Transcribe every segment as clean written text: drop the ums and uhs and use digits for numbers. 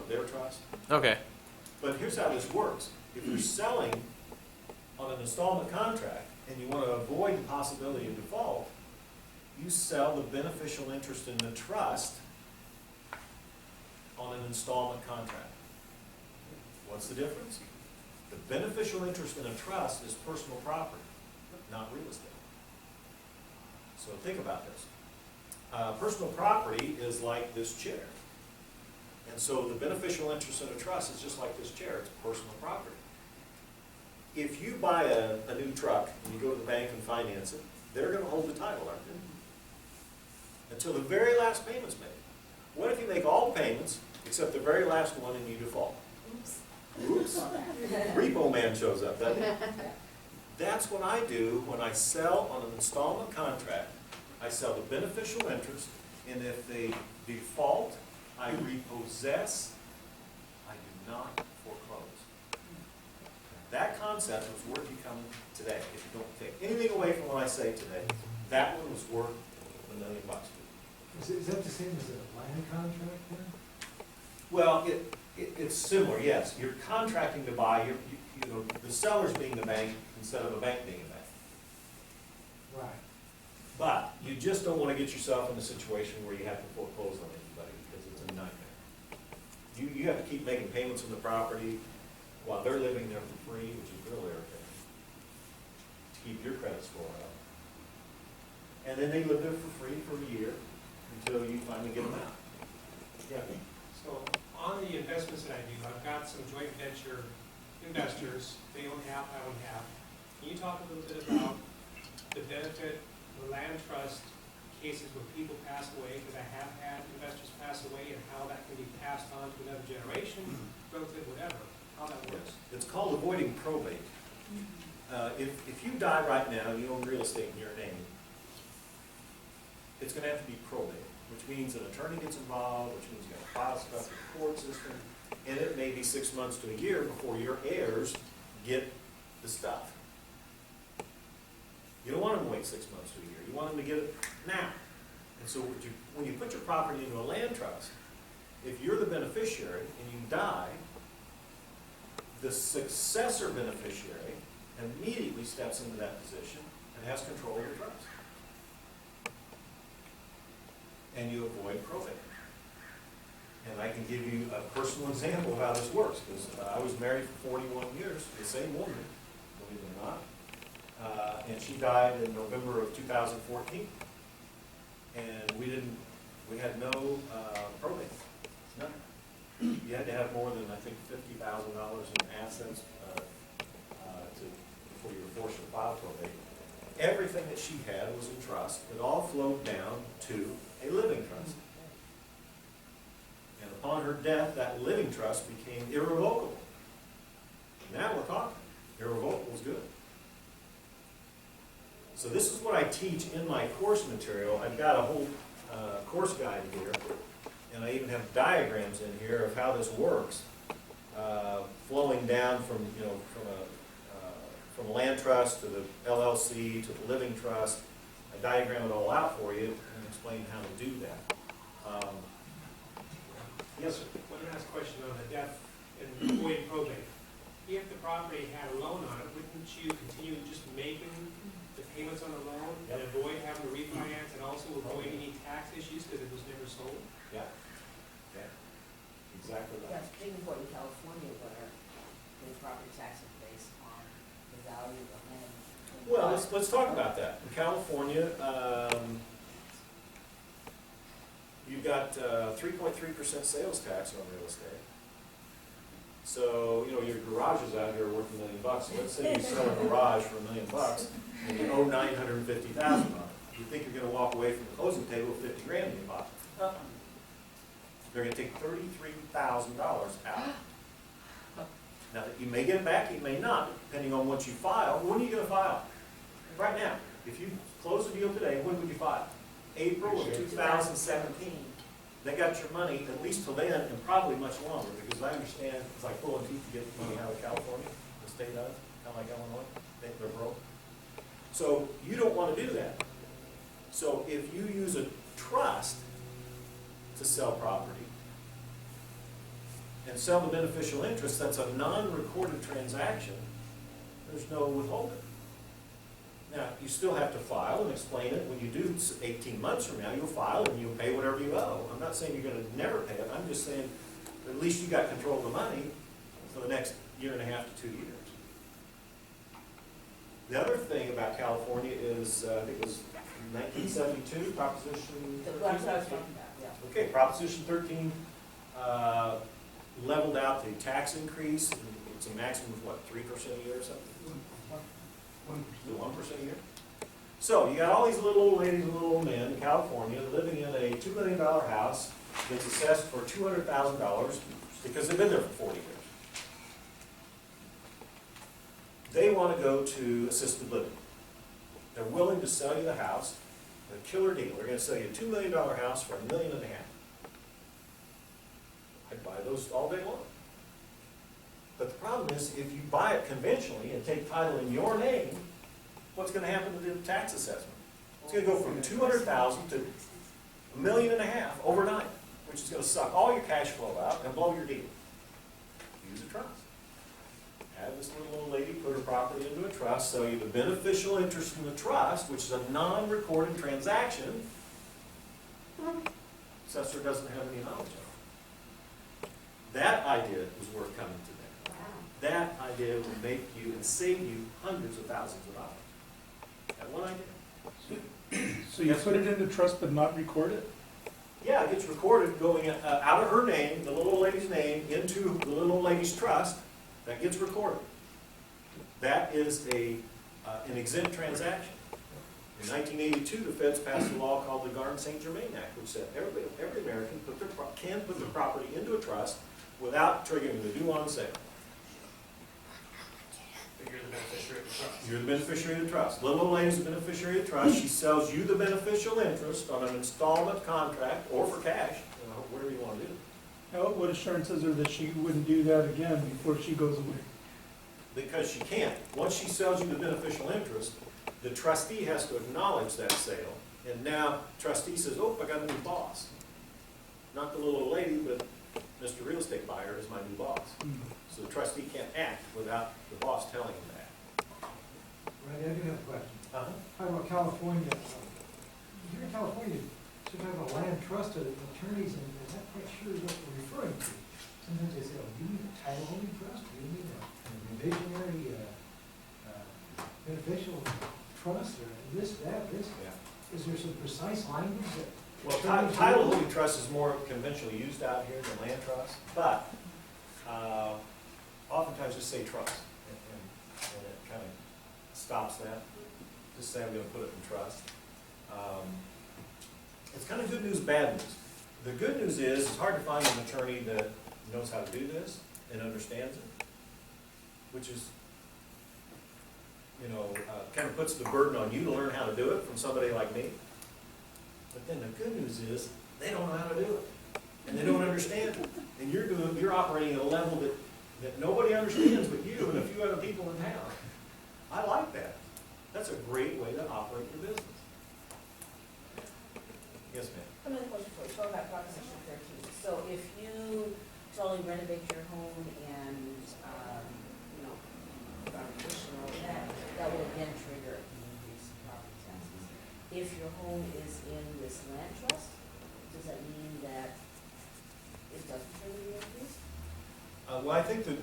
of their trust. Okay. But here's how this works. If you're selling on an installment contract and you want to avoid the possibility of default, you sell the beneficial interest in the trust on an installment contract. What's the difference? The beneficial interest in a trust is personal property, not real estate. So think about this. Personal property is like this chair. And so the beneficial interest in a trust is just like this chair. It's personal property. If you buy a new truck and you go to the bank and finance it, they're going to hold the title, aren't they? Until the very last payment's made. What if you make all payments except the very last one and you default? Oops. Repo man shows up, doesn't he? That's what I do when I sell on an installment contract. I sell the beneficial interest, and if they default, I repossess. I do not foreclose. That concept was worth you coming today. If you don't take anything away from what I say today, that one was worth $1 million. Is that the same as a land contract then? Well, it's similar, yes. You're contracting to buy, you know, the seller's being the bank instead of a bank being a bank. Right. But you just don't want to get yourself in a situation where you have to foreclose on anybody because it's a nightmare. You have to keep making payments on the property while they're living there for free, which is real irritating, to keep your credit score up. And then they live there for free for a year until you finally get them out. Yeah. So on the investments that I do, I've got some joint venture investors. They own half, I own half. Can you talk a little bit about the benefit of the land trust cases when people pass away? Because I have had investors pass away, and how that can be passed on to another generation, relative, whatever, how that works. It's called avoiding probate. If you die right now and you own real estate in your name, it's going to have to be probate, which means an attorney gets involved, which means you got to file stuff with the court system, and it may be 6 months to a year before your heirs get the stuff. You don't want them to wait 6 months to a year. You want them to get it now. And so when you put your property into a land trust, if you're the beneficiary and you die, the successor beneficiary immediately steps into that position and has control of your trust. And you avoid probate. And I can give you a personal example of how this works, because I was married for 41 years to the same woman, believe it or not. And she died in November of 2014. And we had no probate, none. You had to have more than, I think, $50,000 in assets before you were forced to file probate. Everything that she had was in trust. It all flowed down to a living trust. And upon her death, that living trust became irrevocable. Now we're talking. Irrevocable is good. So this is what I teach in my course material. I've got a whole course guide here, and I even have diagrams in here of how this works, flowing down from from a land trust to the LLC to the living trust. I diagram it all out for you and explain how to do that. Yes, sir. One last question on the death and avoiding probate. If the property had a loan on it, wouldn't you continue just making the payments on the loan and avoid having to refinance and also avoid any tax issues because it was never sold? Yeah. Yeah. Exactly right. That's pretty important in California where the property tax is based on the value of the land. Well, let's talk about that. In California, you've got 3.3% sales tax on real estate. So, your garages out here are worth $1 million. So let's say you sell a garage for $1 million and you owe $950,000 on it. You think you're going to walk away from the closing table with $50 grand in your pocket. They're going to take $33,000 out. Now, you may get it back, you may not, depending on what you file. When are you going to file? Right now. If you close the deal today, when would you file? April of 2017. They got your money at least till then, and probably much longer, because I understand it's like pulling teeth to get money out of California, the state does, kind of like Illinois. They're broke. So you don't want to do that. So if you use a trust to sell property, and sell the beneficial interest, that's a non-recorded transaction, there's no withholding. Now, you still have to file and explain it. When you do 18 months from now, you'll file and you'll pay whatever you owe. I'm not saying you're going to never pay it. I'm just saying at least you got control of the money for the next 1.5 to 2 years. The other thing about California is, I think it was 1972, Proposition 13. That's what I was talking about, yeah. Okay, Proposition 13 leveled out the tax increase. It's a maximum of, what, 3% a year or something? 1% a year. So you got all these little old ladies and little old men in California living in a $2 million house that's assessed for $200,000 because they've been there for 40 years. They want to go to assisted living. They're willing to sell you the house, a killer deal. They're going to sell you a $2 million house for $1.5 million. I'd buy those all day long. But the problem is, if you buy it conventionally and take title in your name, what's going to happen to the tax assessment? It's going to go from $200,000 to $1.5 million overnight, which is going to suck all your cash flow out and blow your deal. Use a trust. Have this little old lady put her property into a trust, sell you the beneficial interest in the trust, which is a non-recorded transaction. Assessor doesn't have any knowledge of it. That idea was worth coming to. That idea will make you and save you hundreds of thousands of dollars. That one idea. So you put it into trust but not record it? Yeah, it gets recorded going out of her name, the little old lady's name, into the little old lady's trust. That gets recorded. That is an exempt transaction. In 1982, the feds passed a law called the Garden-St. Germain Act, which said every American can put their property into a trust without triggering the due on sale. You're the beneficiary of the trust. You're the beneficiary of the trust. Little old lady's the beneficiary of the trust. She sells you the beneficial interest on an installment contract or for cash, whatever you want to do. Now, what assurance is there that she wouldn't do that again before she goes away? Because she can't. Once she sells you the beneficial interest, the trustee has to acknowledge that sale. And now trustee says, oh, I got a new boss. Not the little old lady, but Mr. Real Estate Buyer is my new boss. So the trustee can't act without the boss telling him that. Right, I do have a question. Uh-huh. Talking about California, here in California, should have a land trust attorneys, and I'm not quite sure what we're referring to. Sometimes they say, oh, do you need a title holding trust? Do you need a visionary, beneficial trust, or this, that, this? Yeah. Is there some precise language that? Well, title holding trust is more conventionally used out here than land trust, but oftentimes just say trust, and it kind of stops that. Just say I'm going to put it in trust. It's kind of good news, bad news. The good news is it's hard to find an attorney that knows how to do this and understands it, which is, kind of puts the burden on you to learn how to do it from somebody like me. But then the good news is they don't know how to do it, and they don't understand it. And you're operating at a level that nobody understands but you and a few other people in town. I like that. That's a great way to operate your business. Yes, ma'am. Another question for you, talk about Proposition 13. So if you totally renovate your home and, additional, that will again trigger an increase in property taxes. If your home is in this land trust, does that mean that it doesn't trigger the increase? Well, I think the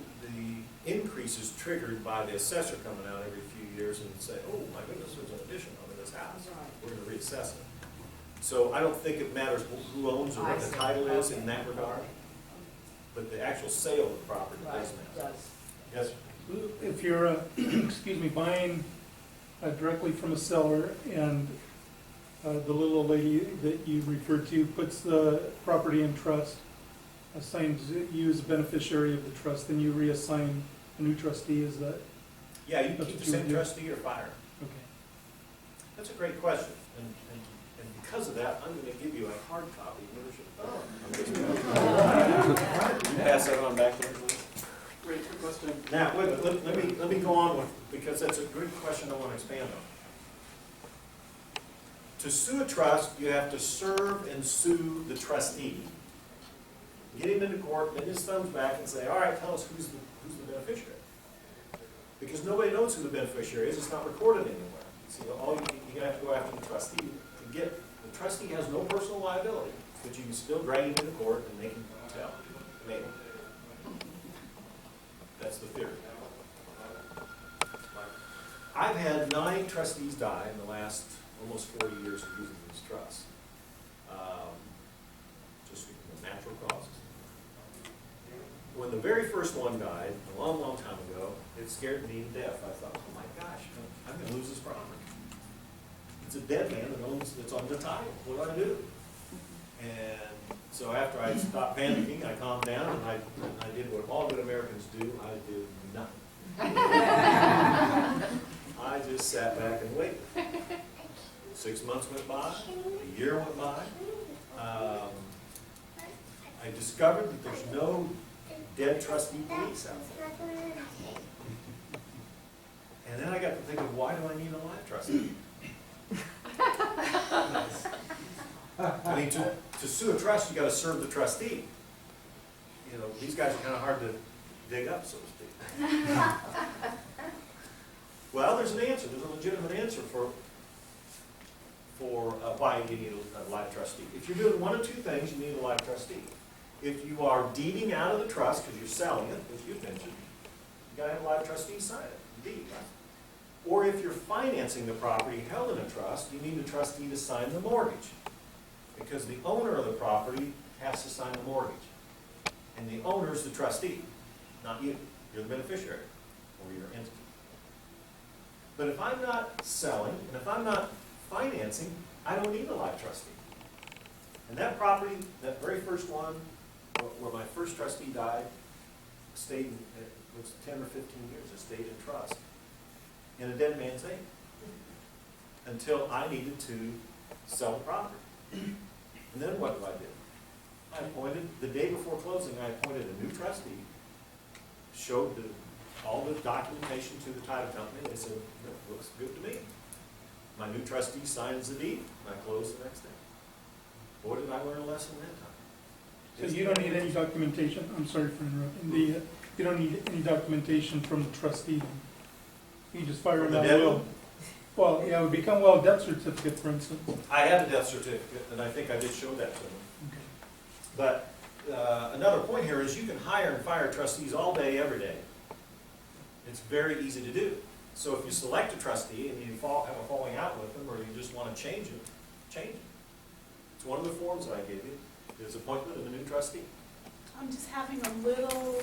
increase is triggered by the assessor coming out every few years and say, oh, my goodness, there's an addition over this house. Right. We're going to reassess it. So I don't think it matters who owns or what the title is in that regard, but the actual sale of the property Right, does it matter. does. Yes, sir. If you're, buying directly from a seller and the little old lady that you referred to puts the property in trust, assigns you as a beneficiary of the trust, then you reassign a new trustee, is that? Yeah, you That's keep what the you same would do. trustee or fire. Okay. That's a great question, and because of that, I'm going to give you a hard copy. I'm just gonna pass that on back there, please. Great, good question. Now, wait a minute, let me go on with, because that's a good question I want to expand on. To sue a trust, you have to serve and sue the trustee. get him into court, bend his thumbs back and say, all right, tell us who's the beneficiary. Because nobody knows who the beneficiary is, it's not recorded anywhere. So all you have to go after the trustee to get, the trustee has no personal liability, but you can still drag him into court and make him tell. Maybe. That's the theory. I've had 9 trustees die in the last almost 40 years of using these trusts. Just natural causes. When the very first one died, a long, long time ago, it scared me to death. I thought, oh my gosh, I'm going to lose this property. It's a dead man that owns, it's on the title. What do I do? And so after I stopped panicking, I calmed down and I did what all good Americans do. I did nothing. I just sat back and waited. 6 months went by, a year went by. I discovered that there's no dead trustee police out there. And then I got to think of, why do I need a live trustee? I mean, to sue a trust, you got to serve the trustee. You know, these guys are kind of hard to dig up, so to speak. Well, there's an answer. There's a legitimate answer for why you need a live trustee. If you're doing one of two things, you need a live trustee. If you are deeding out of the trust because you're selling it, which you've mentioned, you got to have a live trustee sign it, deed, right? Or if you're financing the property held in a trust, you need a trustee to sign the mortgage. Because the owner of the property has to sign the mortgage. And the owner is the trustee, not you. You're the beneficiary, or your entity. But if I'm not selling, and if I'm not financing, I don't need a live trustee. And that property, that very first one, where my first trustee died, stayed, it was 10 or 15 years, it stayed in trust, in a dead man's name, until I needed to sell the property. And then what did I do? I appointed, the day before closing, I appointed a new trustee, showed all the documentation to the title company. They said, "That looks good to me." My new trustee signs the deed, and I closed the next day. Boy, did I learn a lesson that time. So you don't need any documentation, I'm sorry for interrupting, you don't need any documentation from the trustee. You just fire From him the out dead will. one? Well, yeah, it would become, well, death certificate, for instance. I had a death certificate, and I think I did show that to them. Okay. But another point here is you can hire and fire trustees all day, every day. It's very easy to do. So if you select a trustee and you have a falling out with them, or you just want to change it, change it. It's one of the forms that I gave you, is appointment of a new trustee. I'm just having a little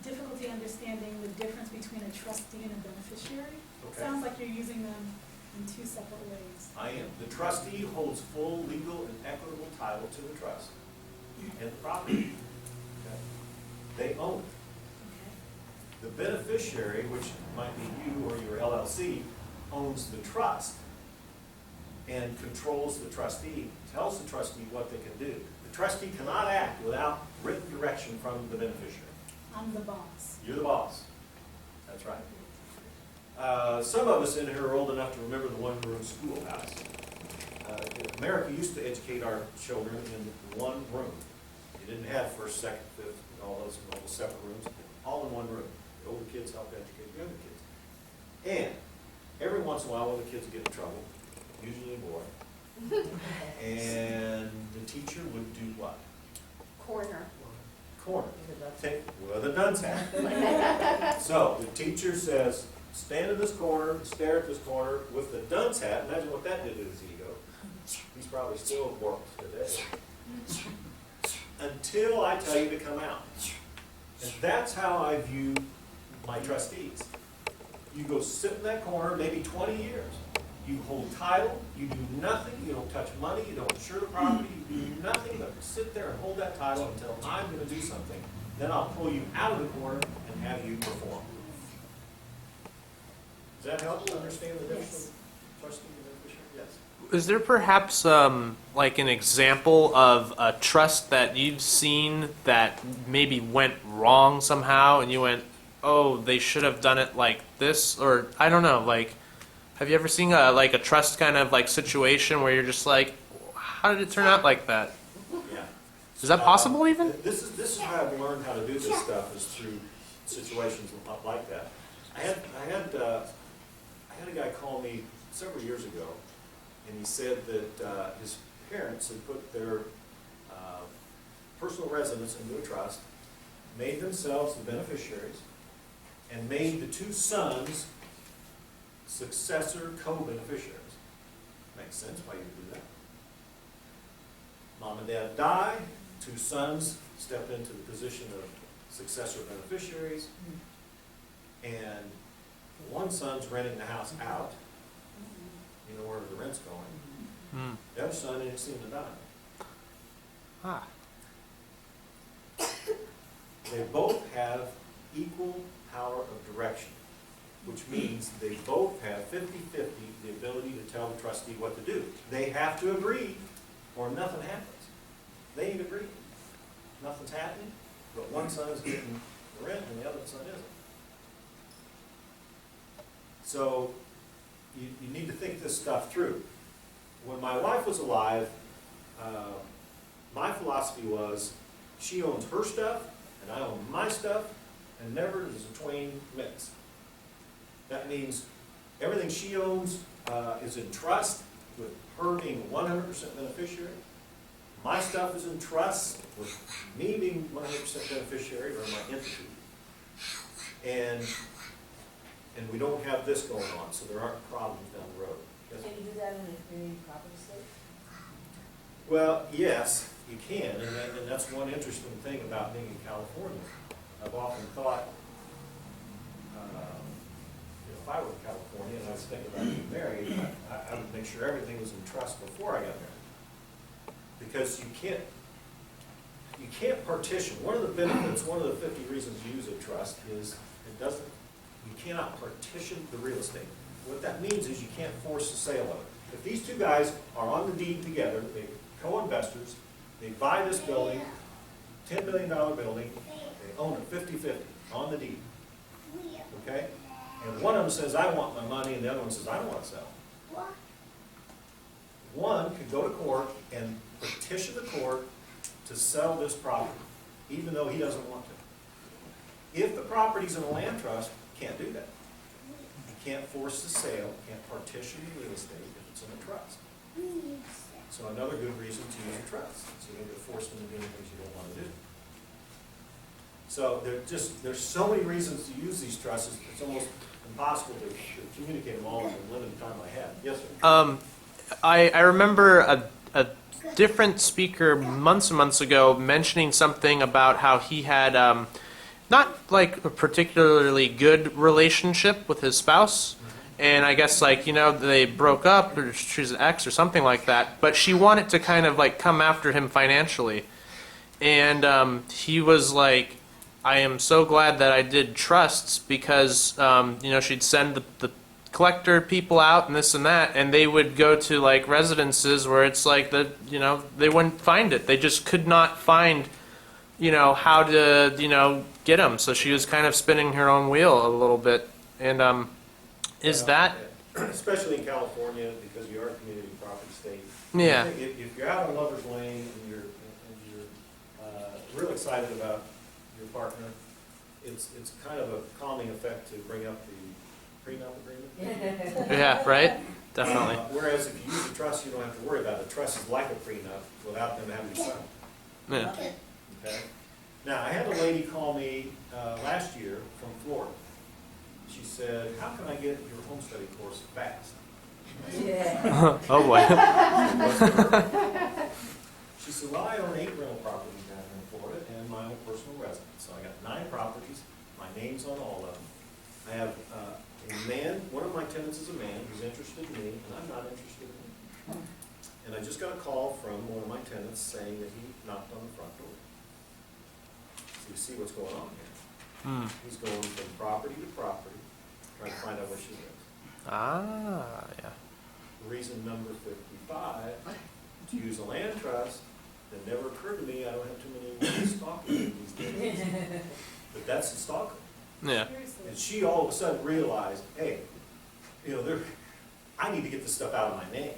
difficulty understanding the difference between a trustee and a beneficiary. Okay. Sounds like you're using them in two separate ways. I am. The trustee holds full legal and equitable title to the trust and the property. Okay. They own it. Okay. The beneficiary, which might be you or your LLC, owns the trust and controls the trustee, tells the trustee what they can do. The trustee cannot act without written direction from the beneficiary. I'm the boss. You're the boss. That's right. Some of us in here are old enough to remember the one-room schoolhouse. America used to educate our children in one room. You didn't have first, second, fifth, and all those separate rooms, all in one room. The older kids helped educate the younger kids. And every once in a while, one of the kids would get in trouble, usually a boy, and the teacher would do what? Corner. Corner. Take, well, the dunce hat. So the teacher says, stand in this corner, stare at this corner with the dunce hat. Imagine what that did to his ego. He's probably still works today. Until I tell you to come out. And that's how I view my trustees. You go sit in that corner, maybe 20 years. You hold title, you do nothing, you don't touch money, you don't insure the property, you do nothing but sit there and hold that title until I'm going to do something. Then I'll pull you out of the corner and have you perform. Does that help you understand the difference of trustee and beneficiary? Yes. Is there perhaps like an example of a trust that you've seen that maybe went wrong somehow and you went, oh, they should have done it like this? Or I don't know, like, have you ever seen a trust kind of like situation where you're just like, how did it turn out like that? Yeah. Is that possible even? This is how I've learned how to do this stuff, is through situations like that. I had a guy call me several years ago, and he said that his parents had put their personal residence into a trust, made themselves the beneficiaries, and made the two sons successor co-beneficiaries. Makes sense why you do that. Mom and dad die, two sons step into the position of successor beneficiaries, and one son's renting the house out, you know where the rent's going. Hmm. The other son ain't seen a dime. Ah. They both have equal power of direction, which means they both have 50-50 the ability to tell the trustee what to do. They have to agree or nothing happens. They ain't agreed. Nothing's happening, but one son is getting the rent and the other son isn't. So you need to think this stuff through. When my wife was alive, my philosophy was she owns her stuff and I own my stuff, and never does the twain mix. That means everything she owns is in trust, with her being 100% beneficiary. My stuff is in trust, with me being 100% beneficiary, or my entity. And we don't have this going on, so there aren't problems down the road. Yes? Can you do that in a community property state? Well, yes, you can, and that's one interesting thing about being in California. I've often thought, if I were in California and I was thinking about getting married, I would make sure everything was in trust before I got married. Because you can't partition. One of the benefits, one of the 50 reasons you use a trust is you cannot partition the real estate. What that means is you can't force the sale of it. If these two guys are on the deed together, they're co-investors, they buy this building, $10 million building, they own it 50-50 on the deed. Okay? And one of them says, I want my money, and the other one says, I don't want to sell. One could go to court and petition the court to sell this property, even though he doesn't want to. If the property's in a land trust, can't do that. You can't force the sale, can't partition the real estate if it's in a trust. So another good reason to use a trust. So you don't get forced into doing things you don't want to do. So there's so many reasons to use these trusts, it's almost impossible to communicate them all in the limited time I have. Yes, sir? I remember a different speaker months and months ago mentioning something about how he had not like a particularly good relationship with his spouse. And I guess they broke up, or she's an ex or something like that. But she wanted to kind of come after him financially. And he was like, I am so glad that I did trusts because, she'd send the collector people out and this and that, and they would go to residences where it's they wouldn't find it. They just could not find, how to, get them. So she was kind of spinning her own wheel a little bit. And especially in California, because you are a community property state. Yeah. If you're out on Lover's Lane and you're real excited about your partner, it's kind of a calming effect to bring up the prenup agreement. Yeah, right? Definitely. Whereas if you use a trust, you don't have to worry about it. A trust is like a prenup without them having to sign. Yeah. Okay. Now, I had a lady call me last year from Florida. She said, how can I get your home study course fast? Yeah. Oh boy. She said, well, I own 8 rental properties down here in Florida and my own personal residence. So I got 9 properties, my name's on all of them. I have a man, one of my tenants is a man who's interested in me, and I'm not interested in him. And I just got a call from one of my tenants saying that he knocked on the front door. So you see what's going on here. He's going from property to property, trying to find out where she lives. Ah, yeah. Reason number 55, to use a land trust, that never occurred to me. I don't have too many stalkers these days. But that's the stalker. Yeah. And she all of a sudden realized, hey, I need to get this stuff out of my name.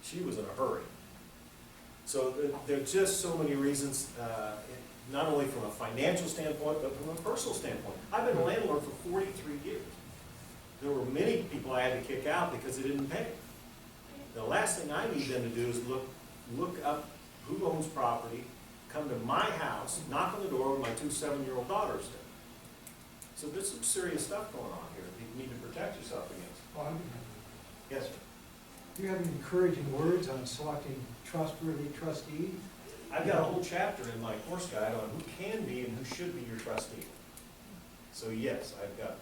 She was in a hurry. So there are just so many reasons, not only from a financial standpoint, but from a personal standpoint. I've been a landlord for 43 years. There were many people I had to kick out because they didn't pay. The last thing I need them to do is look up who owns property, come to my house, knock on the door with my 2 7-year-old daughters there. So there's some serious stuff going on here that you need to protect yourself against. Well, Yes, sir. do you have any encouraging words on selecting trustworthy trustees? I've got a whole chapter in my course guide on who can be and who should be your trustee. So yes, I've got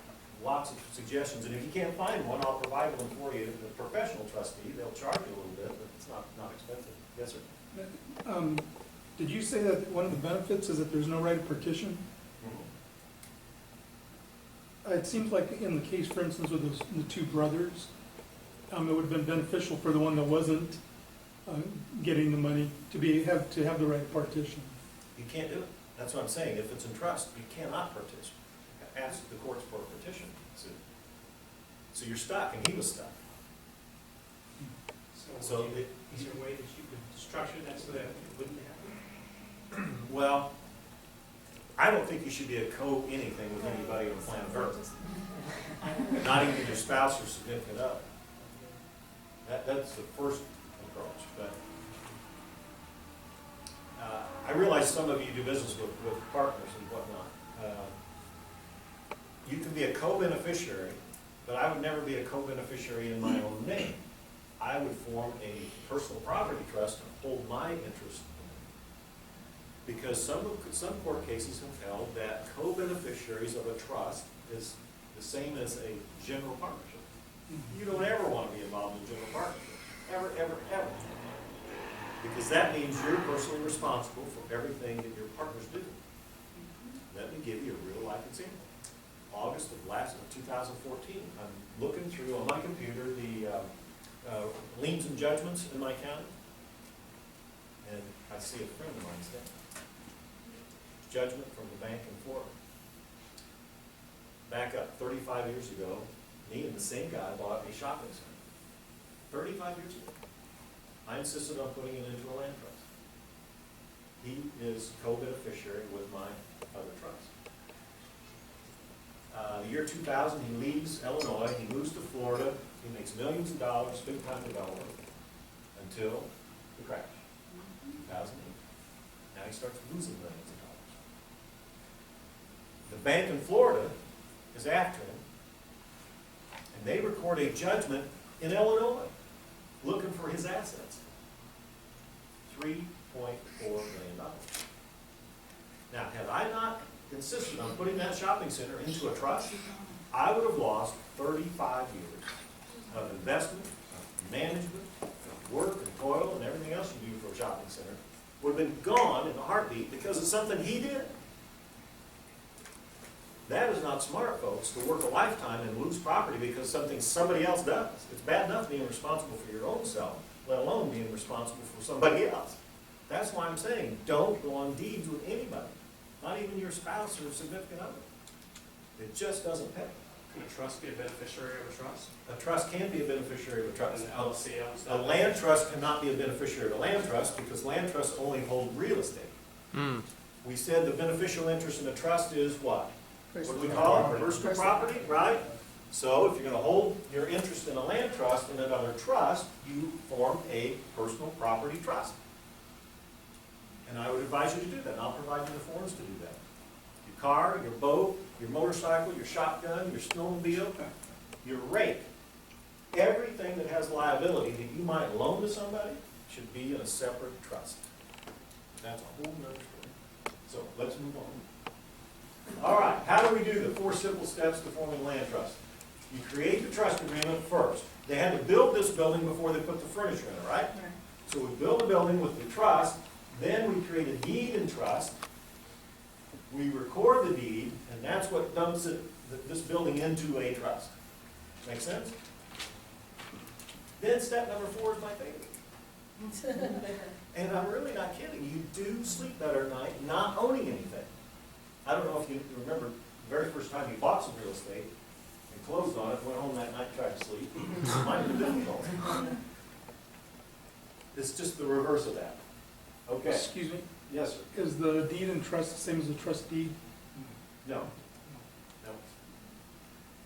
lots of suggestions, and if you can't find one, I'll provide one for you. The professional trustee, they'll charge you a little bit, but it's not expensive. Yes, sir. Did you say that one of the benefits is that there's no right of partition? It seems like in the case, for instance, with the two brothers, it would have been beneficial for the one that wasn't getting the money to have the right of partition. You can't do it. That's what I'm saying. If it's in trust, you cannot partition. Ask the courts for a partition. So you're stuck, and he was stuck. So Is there a way that you could structure that so that it wouldn't happen? well, I don't think you should be a co-anything with anybody on planet Earth. Not even your spouse or significant other. That's the first approach. But I realize some of you do business with partners and whatnot. You can be a co-beneficiary, but I would never be a co-beneficiary in my own name. I would form a personal property trust and hold my interest in it. Because some court cases have held that co-beneficiaries of a trust is the same as a general partnership. You don't ever want to be involved in a general partnership. Ever, ever, ever. Because that means you're personally responsible for everything that your partners do. Let me give you a real life example. August of 2014, I'm looking through on my computer the liens and judgments in my county, and I see a friend of mine's name. Judgment from the bank in Florida. Back up 35 years ago, me and the same guy bought a shopping center. 35 years ago. I insisted on putting it into a land trust. He is co-beneficiary with my other trust. The year 2000, he leaves Illinois, he moves to Florida, he makes millions of dollars, big time development, until the crash, 2008. Now he starts losing millions of dollars. The bank in Florida is after him, and they record a judgment in Illinois, looking for his assets. $3.4 million. Now, had I not insisted on putting that shopping center into a trust, I would have lost 35 years of investment, of management, of work and toil and everything else you do for a shopping center. Would have been gone in a heartbeat because of something he did. That is not smart, folks, to work a lifetime and lose property because something somebody else does. It's bad enough being responsible for your own self, let alone being responsible for somebody else. That's why I'm saying don't go on deeds with anybody. Not even your spouse or significant other. It just doesn't pay. Can a trust be a beneficiary of a trust? A trust can be a beneficiary of a trust. An LLC owns A that? land trust cannot be a beneficiary of a land trust because land trusts only hold real estate. We said the beneficial interest in a trust is what? What do we call it? Personal property, right? So if you're going to hold your interest in a land trust in another trust, you form a personal property trust. And I would advise you to do that, and I'll provide you the forms to do that. Your car, your boat, your motorcycle, your shotgun, your snowmobile, your rake, everything that has liability that you might loan to somebody should be in a separate trust. That's a whole nother story. So let's move on. All right, how do we do the 4 simple steps to forming a land trust? You create the trust agreement first. They had to build this building before they put the furniture in it, right? So we build a building with the trust. Then we create a deed in trust. We record the deed, and that's what dumps this building into a trust. Make sense? Then step number 4 is my favorite. And I'm really not kidding. You do sleep better at night not owning anything. I don't know if you remember the very first time you bought some real estate and closed on it, went home that night and tried to sleep. It might have been difficult. It's just the reverse of that. Okay, Excuse me, yes, sir. is the deed and trust the same as the trust deed? No.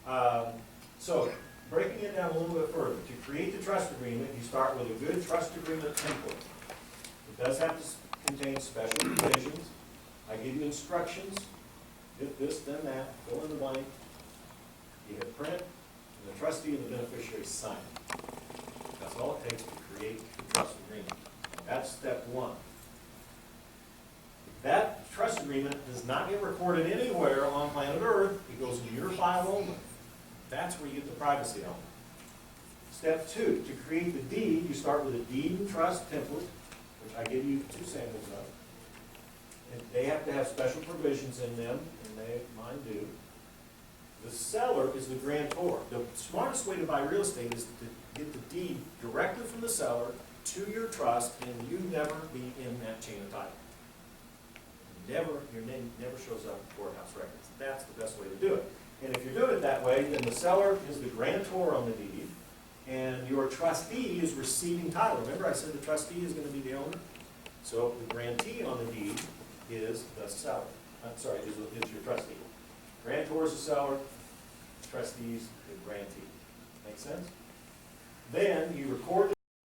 No. So, breaking it down a little bit further, to create the trust agreement, you start with a good trust agreement template. It does have to contain special provisions. I give you instructions, get this, then that, fill in the blank. You hit print, and the trustee and the beneficiary sign it. That's all it takes to create the trust agreement. That's step one. That trust agreement does not get recorded anywhere on planet Earth. It goes in your file only. That's where you get the privacy element. Step two, to create the deed, you start with a deed and trust template, which I give you 2 samples of. And they have to have special provisions in them, and mine do. The seller is the grantor. The smartest way to buy real estate is to get the deed directly from the seller to your trust, and you never be in that chain of title. Your name never shows up in courthouse records. That's the best way to do it. And if you're doing it that way, then the seller is the grantor on the deed, and your trustee is receiving title. Remember I said the trustee is going to be the owner? So the grantee on the deed is the seller. Is your trustee. Grantor is the seller, trustees the grantee. Make sense? Then you record the